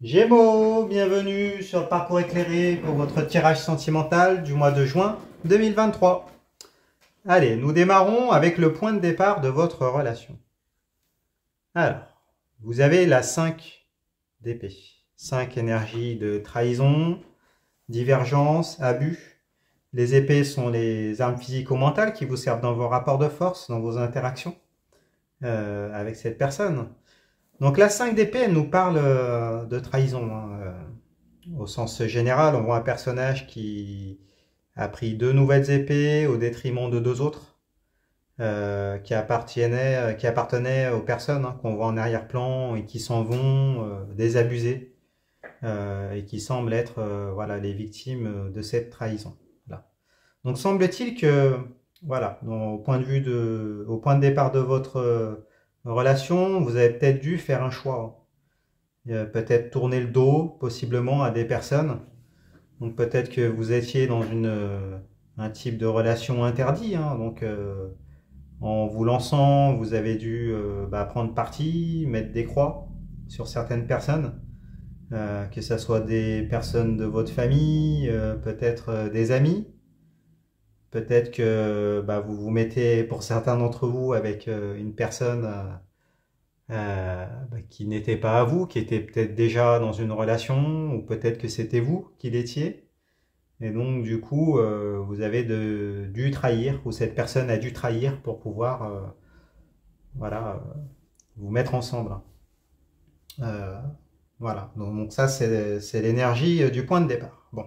Gémeaux, bienvenue sur le parcours éclairé pour votre tirage sentimental du mois de juin 2023. Allez, nous démarrons avec le point de départ de votre relation. Alors, vous avez la 5 d'épée. 5 énergies de trahison, divergence, abus. Les épées sont les armes physico-mentales qui vous servent dans vos rapports de force, dans vos interactions avec cette personne. Donc la 5 d'épée, elle nous parle de trahison. Au sens général, on voit un personnage qui a pris 2 nouvelles épées au détriment de 2 autres, qui appartenaient aux personnes qu'on voit en arrière-plan et qui s'en vont désabusées et qui semblent être voilà, les victimes de cette trahison. Là. Donc semble-t-il que, voilà, au point de départ de votre relation, vous avez peut-être dû faire un choix. Peut-être tourner le dos, possiblement, à des personnes. Donc peut-être que vous étiez dans un type de relation interdit. Donc en vous lançant, vous avez dû prendre parti, mettre des croix sur certaines personnes. Que ce soit des personnes de votre famille, peut-être des amis. Peut-être que vous vous mettez, pour certains d'entre vous, avec une personne qui n'était pas à vous, qui était peut-être déjà dans une relation, ou peut-être que c'était vous qui l'étiez. Et donc, du coup, vous avez dû trahir, ou cette personne a dû trahir pour pouvoir voilà, vous mettre ensemble. Euh, voilà, donc ça, c'est l'énergie du point de départ. Bon.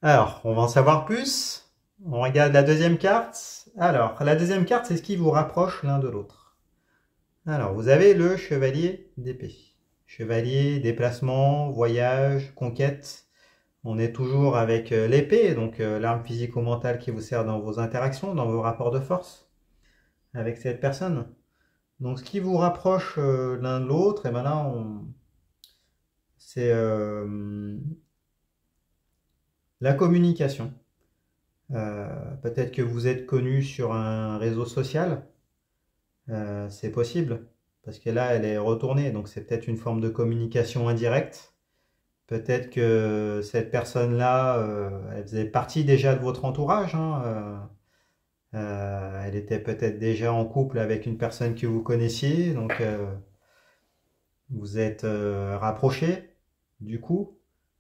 Alors, on va en savoir plus. On regarde la deuxième carte. Alors, la deuxième carte, c'est ce qui vous rapproche l'un de l'autre. Alors, vous avez le chevalier d'épée. Chevalier, déplacement, voyage, conquête. On est toujours avec l'épée, donc l'arme physico-mentale qui vous sert dans vos interactions, dans vos rapports de force avec cette personne. Donc ce qui vous rapproche l'un de l'autre, et ben là, c'est la communication. Peut-être que vous êtes connu sur un réseau social, c'est possible, parce que là, elle est retournée, donc c'est peut-être une forme de communication indirecte. Peut-être que cette personne-là, elle faisait partie déjà de votre entourage. Elle était peut-être déjà en couple avec une personne que vous connaissiez, donc vous êtes rapprochés du coup.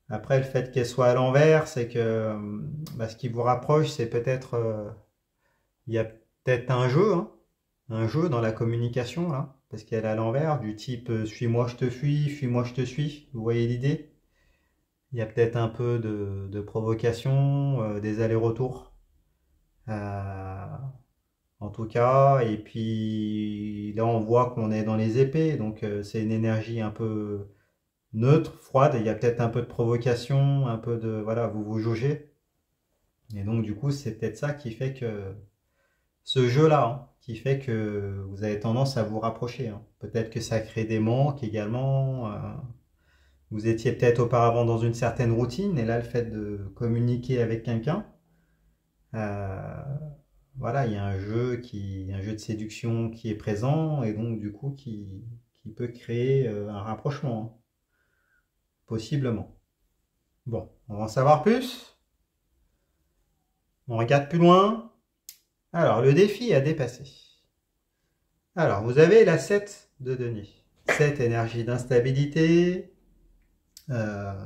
Après, le fait qu'elle soit à l'envers, c'est que ce qui vous rapproche, c'est peut-être il y a peut-être un jeu dans la communication là, parce qu'elle est à l'envers, du type suis-moi, je te fuis-moi, je te suis. Vous voyez l'idée? Il y a peut-être un peu de provocation, des allers-retours. Euh, En tout cas, et puis là on voit qu'on est dans les épées, donc c'est une énergie un peu neutre, froide, il y a peut-être un peu de provocation, un peu de... Voilà, vous vous jaugez. Et donc du coup c'est peut-être ça qui fait que... Ce jeu-là, qui fait que vous avez tendance à vous rapprocher. Peut-être que ça crée des manques également. Vous étiez peut-être auparavant dans une certaine routine, et là le fait de communiquer avec quelqu'un, euh, voilà, il y a un jeu de séduction qui est présent et donc du coup qui peut créer un rapprochement, possiblement. Bon, on va en savoir plus. On regarde plus loin. Alors, le défi à dépasser. Alors, vous avez la 7 de denier. 7 énergie d'instabilité, euh,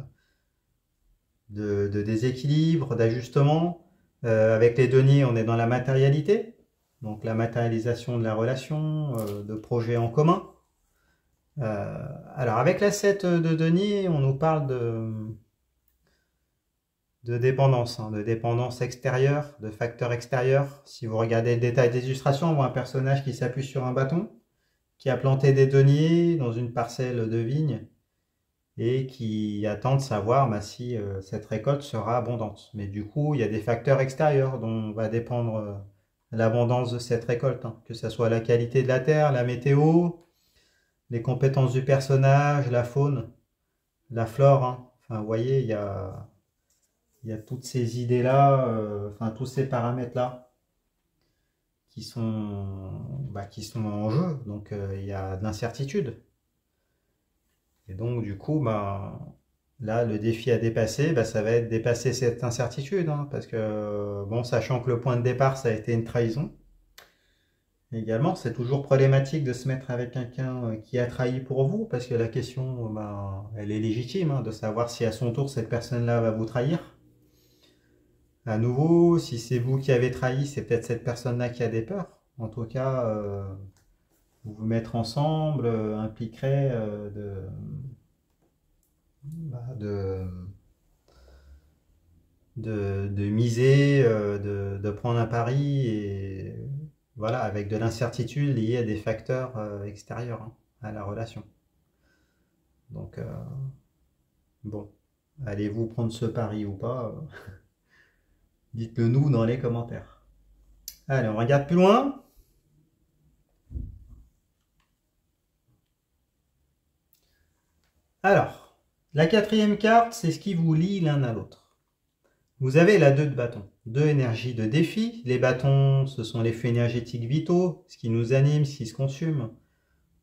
de déséquilibre, d'ajustement. Avec les deniers, on est dans la matérialité, donc la matérialisation de la relation, de projets en commun. Alors avec la 7 de denier, on nous parle de dépendance extérieure, de facteurs extérieurs. Si vous regardez le détail des illustrations, on voit un personnage qui s'appuie sur un bâton, qui a planté des deniers dans une parcelle de vigne et qui attend de savoir si cette récolte sera abondante. Mais du coup, il y a des facteurs extérieurs dont va dépendre l'abondance de cette récolte, que ce soit la qualité de la terre, la météo, les compétences du personnage, la faune, la flore. Enfin, vous voyez, il y a toutes ces idées-là, enfin tous ces paramètres-là qui sont en jeu. Donc il y a de l'incertitude. Et donc, du coup, bah, là, le défi à dépasser, bah, ça va être dépasser cette incertitude, hein, parce que, bon, sachant que le point de départ, ça a été une trahison, également, c'est toujours problématique de se mettre avec quelqu'un qui a trahi pour vous, parce que la question, bah, elle est légitime, hein, de savoir si à son tour, cette personne-là va vous trahir. À nouveau, si c'est vous qui avez trahi, c'est peut-être cette personne-là qui a des peurs. En tout cas, vous mettre ensemble impliquerait bah, de miser, de prendre un pari et voilà, avec de l'incertitude liée à des facteurs extérieurs, hein, à la relation. Donc, bon, allez-vous prendre ce pari ou pas? Dites-le nous dans les commentaires. Allez, on regarde plus loin. Alors, la quatrième carte, c'est ce qui vous lie l'un à l'autre. Vous avez la 2 de bâton, 2 énergies de défi. Les bâtons, ce sont les flux énergétiques vitaux, ce qui nous anime, ce qui se consume.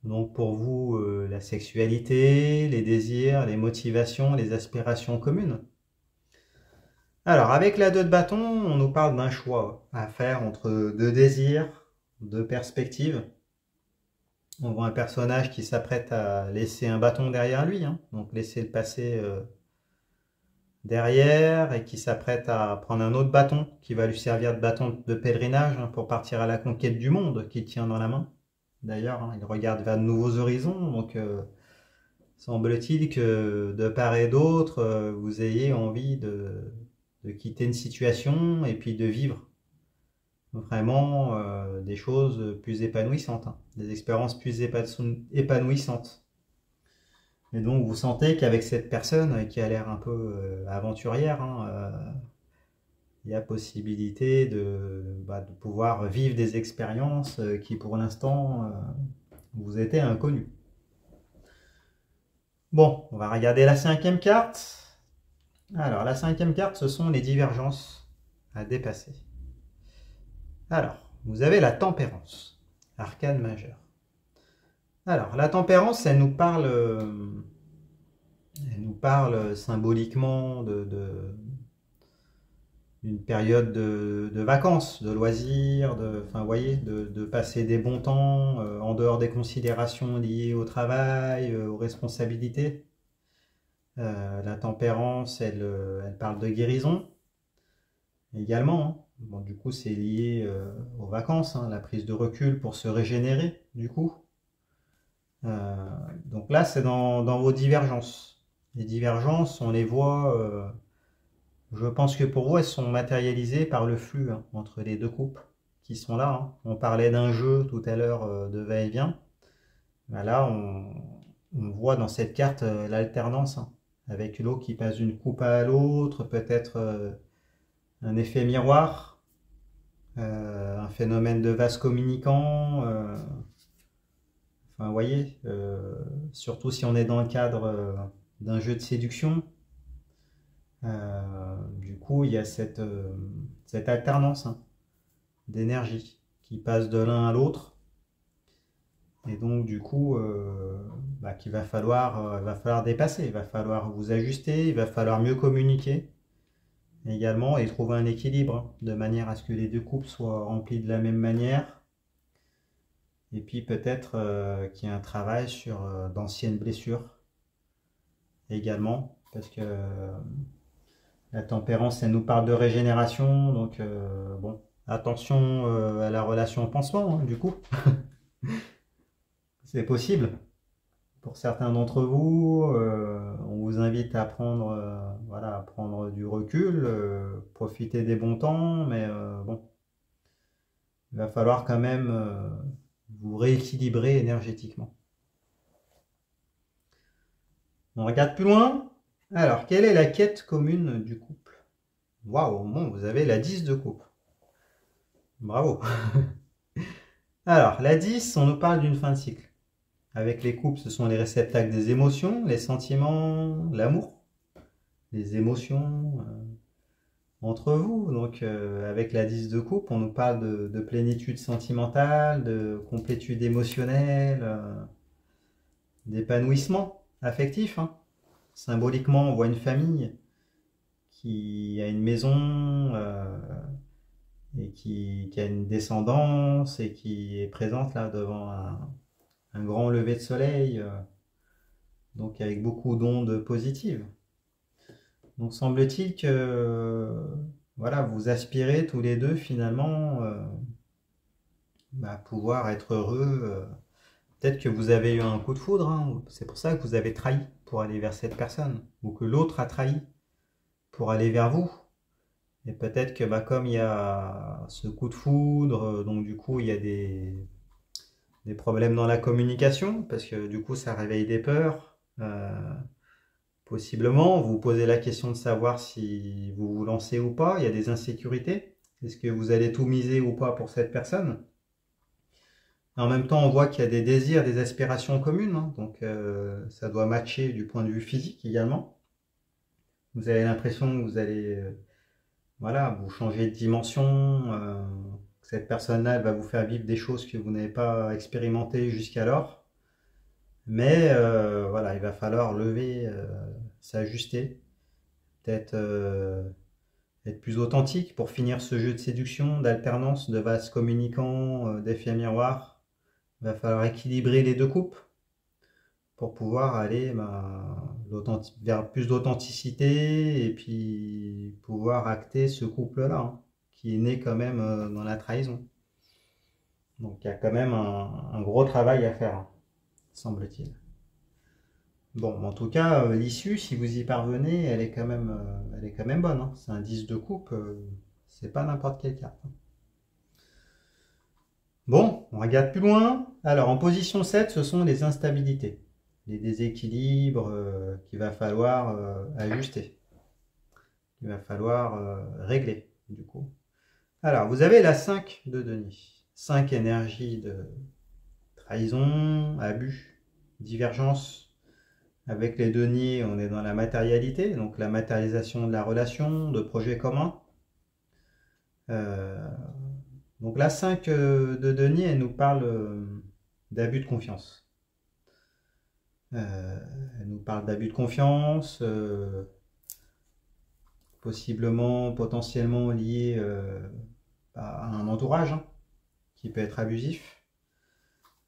Donc pour vous, la sexualité, les désirs, les motivations, les aspirations communes. Alors avec la 2 de bâton, on nous parle d'un choix à faire entre deux désirs, deux perspectives. On voit un personnage qui s'apprête à laisser un bâton derrière lui, hein, donc laisser le passé derrière, et qui s'apprête à prendre un autre bâton qui va lui servir de bâton de pèlerinage, hein, pour partir à la conquête du monde qu'il tient dans la main. D'ailleurs, hein, il regarde vers de nouveaux horizons, donc semble-t-il que de part et d'autre, vous ayez envie de quitter une situation et puis de vivre vraiment des choses plus épanouissantes, hein, des expériences plus épanouissantes. Et donc vous sentez qu'avec cette personne qui a l'air un peu aventurière, hein, il y a possibilité de pouvoir vivre des expériences qui pour l'instant vous étaient inconnues. Bon, on va regarder la 5e carte. Alors, la 5e carte, ce sont les divergences à dépasser. Alors, vous avez la tempérance, arcane majeure. Alors, la tempérance, elle nous parle symboliquement d'une période de vacances, de loisirs, enfin, vous voyez, de passer des bons temps en dehors des considérations liées au travail, aux responsabilités. La tempérance, elle parle de guérison également, hein. Bon, du coup, c'est lié aux vacances, hein, la prise de recul pour se régénérer, du coup. Donc là, c'est dans vos divergences. Les divergences, on les voit, je pense que pour vous, elles sont matérialisées par le flux, hein, entre les deux couples qui sont là, hein. On parlait d'un jeu tout à l'heure de va-et-vient. Ben là, on voit dans cette carte l'alternance, hein, avec l'eau qui passe d'une coupe à l'autre, peut-être un effet miroir, un phénomène de vase communicant. Enfin, vous voyez, surtout si on est dans le cadre d'un jeu de séduction, du coup, il y a cette alternance, hein, d'énergie qui passe de l'un à l'autre. Et donc, du coup, qu'il va falloir dépasser, il va falloir vous ajuster, il va falloir mieux communiquer également et trouver un équilibre de manière à ce que les deux couples soient remplis de la même manière. Et puis peut-être qu'il y a un travail sur d'anciennes blessures également, parce que la tempérance, elle nous parle de régénération, donc bon, attention à la relation pansement, hein, du coup. C'est possible. Pour certains d'entre vous, on vous invite à prendre, voilà, à prendre du recul, profiter des bons temps, mais bon, il va falloir quand même vous rééquilibrer énergétiquement. On regarde plus loin. Alors, quelle est la quête commune du couple? Waouh, bon, vous avez la 10 de coupe. Bravo. Alors, la 10, on nous parle d'une fin de cycle. Avec les couples, ce sont les réceptacles des émotions, les sentiments, l'amour, les émotions entre vous. Donc, avec la 10 de coupe, on nous parle de plénitude sentimentale, de complétude émotionnelle, d'épanouissement. affectif, hein. Symboliquement, on voit une famille qui a une maison et qui a une descendance et qui est présente là devant un grand lever de soleil, donc avec beaucoup d'ondes positives. Donc semble-t-il que voilà, vous aspirez tous les deux finalement à pouvoir être heureux. Peut-être que vous avez eu un coup de foudre, hein, c'est pour ça que vous avez trahi pour aller vers cette personne, ou que l'autre a trahi pour aller vers vous. Et peut-être que comme il y a ce coup de foudre, donc du coup il y a des problèmes dans la communication, parce que du coup ça réveille des peurs. Possiblement, vous vous posez la question de savoir si vous vous lancez ou pas, il y a des insécurités. Est-ce que vous allez tout miser ou pas pour cette personne? En même temps, on voit qu'il y a des désirs, des aspirations communes, hein, donc ça doit matcher du point de vue physique également. Vous avez l'impression que vous allez voilà, vous changer de dimension, que cette personne-là va vous faire vivre des choses que vous n'avez pas expérimentées jusqu'alors. Mais voilà, il va falloir lever, s'ajuster, peut-être être plus authentique pour finir ce jeu de séduction, d'alternance, de vases communicants, d'effets miroirs. Il va falloir équilibrer les deux coupes pour pouvoir aller vers plus d'authenticité et puis pouvoir acter ce couple-là, hein, qui est né quand même dans la trahison. Donc il y a quand même un gros travail à faire, hein, semble-t-il. Bon, en tout cas, l'issue, si vous y parvenez, elle est quand même bonne, hein. C'est un 10 de coupe, c'est pas n'importe quelle carte, hein. Bon, on regarde plus loin. Alors, en position 7, ce sont les instabilités, les déséquilibres qu'il va falloir ajuster, qu'il va falloir régler, du coup. Alors, vous avez la 5 de Denis. 5 énergies de trahison, abus, divergence. Avec les deniers, on est dans la matérialité, donc la matérialisation de la relation, de projets communs. Donc la 5 de denier, elle nous parle d'abus de confiance. Elle nous parle d'abus de confiance, possiblement, potentiellement lié à un entourage, hein, qui peut être abusif.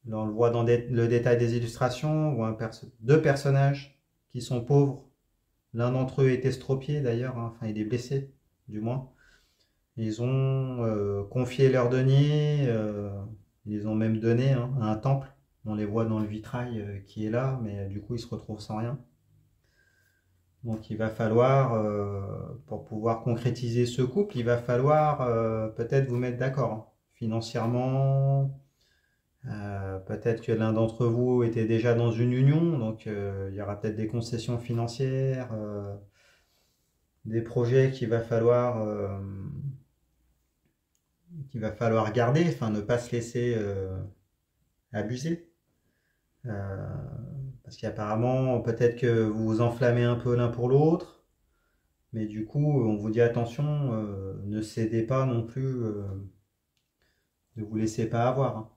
Là, on le voit dans le détail des illustrations, on voit deux personnages qui sont pauvres. L'un d'entre eux est estropié d'ailleurs, hein, enfin il est blessé du moins. Ils ont confié leurs deniers, ils les ont même donnés, hein, à un temple. On les voit dans le vitrail qui est là, mais du coup ils se retrouvent sans rien. Donc il va falloir, pour pouvoir concrétiser ce couple, il va falloir peut-être vous mettre d'accord, hein, financièrement. Peut-être que l'un d'entre vous était déjà dans une union, donc il y aura peut-être des concessions financières, des projets qu'il va falloir garder, enfin ne pas se laisser abuser. Euh, Parce qu'apparemment, peut-être que vous vous enflammez un peu l'un pour l'autre, mais du coup, on vous dit attention, ne cédez pas non plus, ne vous laissez pas avoir, hein.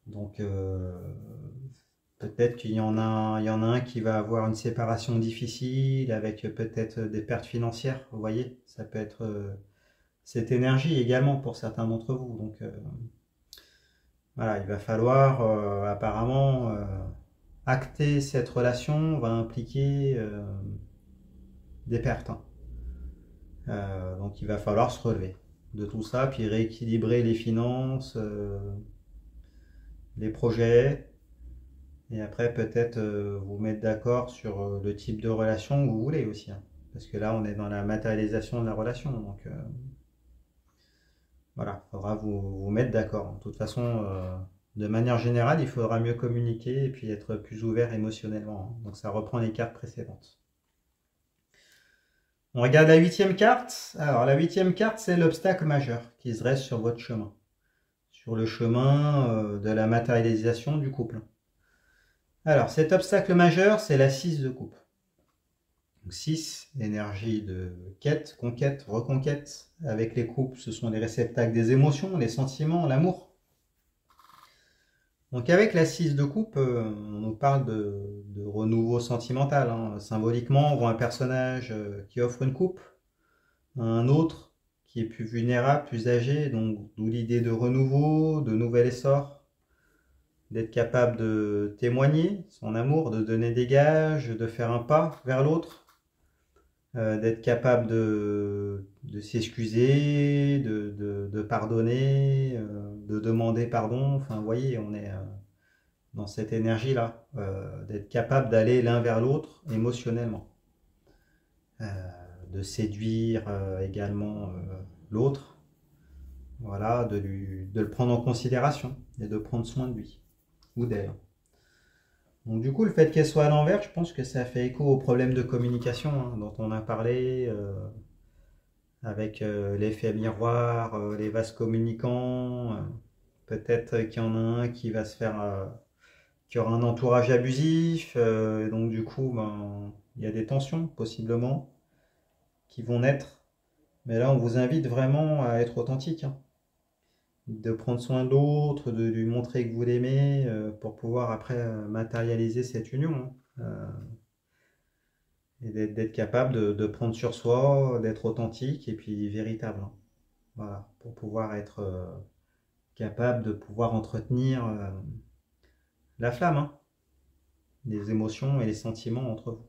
Donc, peut-être il y en a un qui va avoir une séparation difficile avec peut-être des pertes financières. Vous voyez, ça peut être cette énergie également pour certains d'entre vous. Donc, voilà, il va falloir apparemment acter cette relation va impliquer des pertes, hein. Donc il va falloir se relever de tout ça, puis rééquilibrer les finances, les projets, et après peut-être vous mettre d'accord sur le type de relation que vous voulez aussi, hein. Parce que là on est dans la matérialisation de la relation, donc voilà, il faudra vous mettre d'accord. De toute façon, de manière générale, il faudra mieux communiquer et puis être plus ouvert émotionnellement, hein. Donc ça reprend les cartes précédentes. On regarde la 8e carte. Alors la 8e carte, c'est l'obstacle majeur qui se dresse sur votre chemin. Sur le chemin de la matérialisation du couple. Alors cet obstacle majeur, c'est la 6 de coupe. Donc 6, énergie de quête, conquête, reconquête. Avec les couples, ce sont les réceptacles des émotions, les sentiments, l'amour. Donc avec la 6 de coupe, on nous parle de renouveau sentimental, hein. Symboliquement, on voit un personnage qui offre une coupe à un autre qui est plus vulnérable, plus âgé, donc d'où l'idée de renouveau, de nouvel essor, d'être capable de témoigner son amour, de donner des gages, de faire un pas vers l'autre, d'être capable de s'excuser, de pardonner, de demander pardon. Enfin, vous voyez, on est dans cette énergie-là, d'être capable d'aller l'un vers l'autre émotionnellement, euh, de séduire également l'autre, voilà, de le prendre en considération et de prendre soin de lui ou d'elle. Donc du coup, le fait qu'elle soit à l'envers, je pense que ça fait écho aux problèmes de communication, hein, dont on a parlé, avec l'effet miroir, les vases communicants. Peut-être qu'il y en a un qui va se faire, qui aura un entourage abusif, et donc du coup, ben, il y a des tensions possiblement qui vont naître. Mais là, on vous invite vraiment à être authentique, hein, de prendre soin de l'autre, de lui montrer que vous l'aimez, pour pouvoir après matérialiser cette union, hein. Et d'être capable de prendre sur soi, d'être authentique et puis véritable, hein. Voilà, pour pouvoir être capable de pouvoir entretenir la flamme, hein, les émotions et les sentiments entre vous.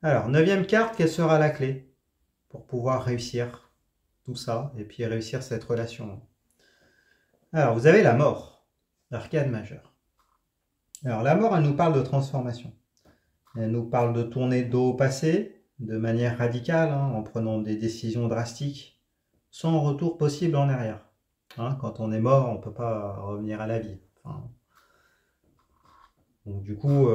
Alors, neuvième carte, quelle sera la clé pour pouvoir réussir tout ça et puis réussir cette relation? Alors, vous avez la mort, l'arcane majeure. Alors, la mort, elle nous parle de transformation. Elle nous parle de tourner le dos au passé de manière radicale, hein, en prenant des décisions drastiques, sans retour possible en arrière. Hein, quand on est mort, on ne peut pas revenir à la vie. Enfin, donc du coup,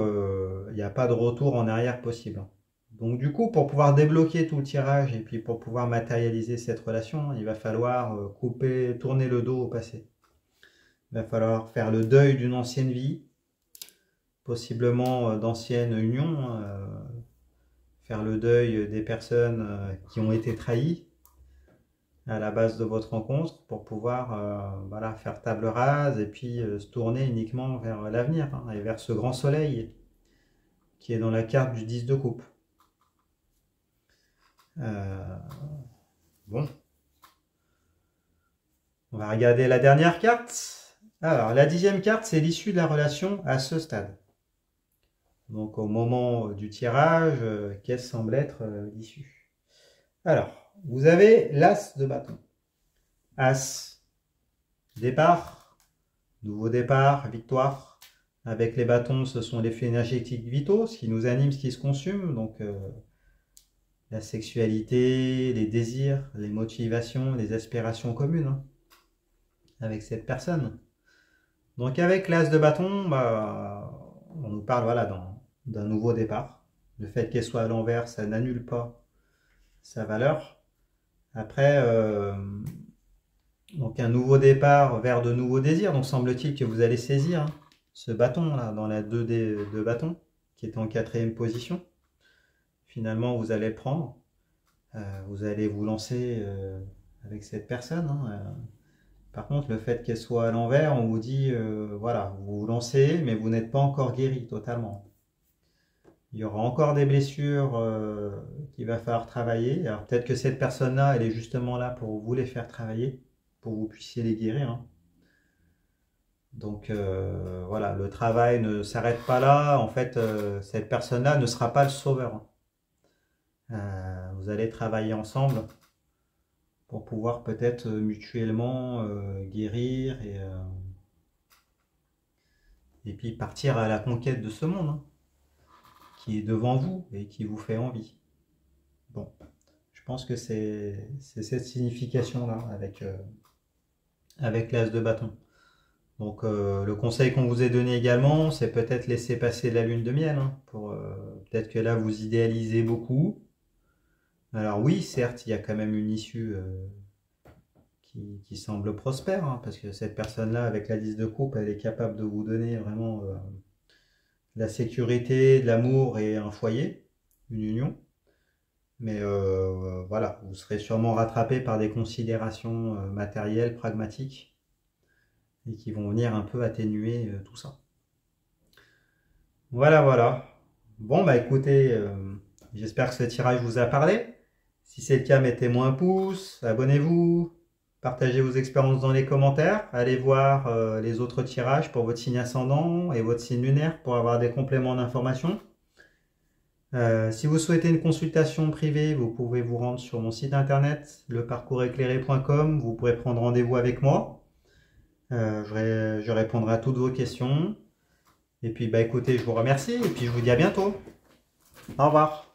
il n'y a pas de retour en arrière possible. Donc du coup, pour pouvoir débloquer tout le tirage et puis pour pouvoir matérialiser cette relation, il va falloir couper, tourner le dos au passé. Il va falloir faire le deuil d'une ancienne vie, possiblement d'anciennes unions, faire le deuil des personnes qui ont été trahies à la base de votre rencontre pour pouvoir voilà, faire table rase et puis se tourner uniquement vers l'avenir, hein, et vers ce grand soleil qui est dans la carte du 10 de coupe. Euh, bon, on va regarder la dernière carte. Alors, la 10e carte, c'est l'issue de la relation à ce stade. Donc, au moment du tirage, quelle semble être l'issue? Alors, vous avez l'As de bâton. As, départ, nouveau départ, victoire. Avec les bâtons, ce sont les flux énergétiques vitaux, ce qui nous anime, ce qui se consume. Donc, la sexualité, les désirs, les motivations, les aspirations communes, hein, avec cette personne. Donc, avec l'As de bâton, bah, on nous parle voilà, d'un nouveau départ. Le fait qu'elle soit à l'envers, ça n'annule pas sa valeur. Après, donc un nouveau départ vers de nouveaux désirs. Donc semble-t-il que vous allez saisir, hein, ce bâton là dans la 2D de bâton qui est en 4e position. Finalement, vous allez le prendre. Vous allez vous lancer avec cette personne, hein. Par contre, le fait qu'elle soit à l'envers, on vous dit, voilà, vous vous lancez, mais vous n'êtes pas encore guéri totalement. Il y aura encore des blessures qu'il va falloir travailler. Alors peut-être que cette personne-là, elle est justement là pour vous les faire travailler, pour que vous puissiez les guérir, hein. Donc voilà, le travail ne s'arrête pas là. En fait, cette personne-là ne sera pas le sauveur. Vous allez travailler ensemble pour pouvoir peut-être mutuellement guérir et puis partir à la conquête de ce monde, hein, qui est devant vous et qui vous fait envie. Bon, je pense que c'est cette signification-là avec l'as de bâton. Donc le conseil qu'on vous a donné également, c'est peut-être laisser passer la lune de miel, hein, pour peut-être que là vous idéalisez beaucoup. Alors oui, certes, il y a quand même une issue qui semble prospère, hein, parce que cette personne-là, avec la 10 de coupe, elle est capable de vous donner vraiment la sécurité, de l'amour et un foyer, une union. Mais voilà, vous serez sûrement rattrapé par des considérations matérielles, pragmatiques. et qui vont venir un peu atténuer tout ça. Voilà, voilà. Bon, bah écoutez, j'espère que ce tirage vous a parlé. Si c'est le cas, mettez-moi un pouce, abonnez-vous, partagez vos expériences dans les commentaires, allez voir les autres tirages pour votre signe ascendant et votre signe lunaire pour avoir des compléments d'information. Si vous souhaitez une consultation privée, vous pouvez vous rendre sur mon site internet leparcourseclairé.com. Vous pourrez prendre rendez-vous avec moi. Je répondrai à toutes vos questions. Et puis, bah écoutez, je vous remercie et puis je vous dis à bientôt. Au revoir.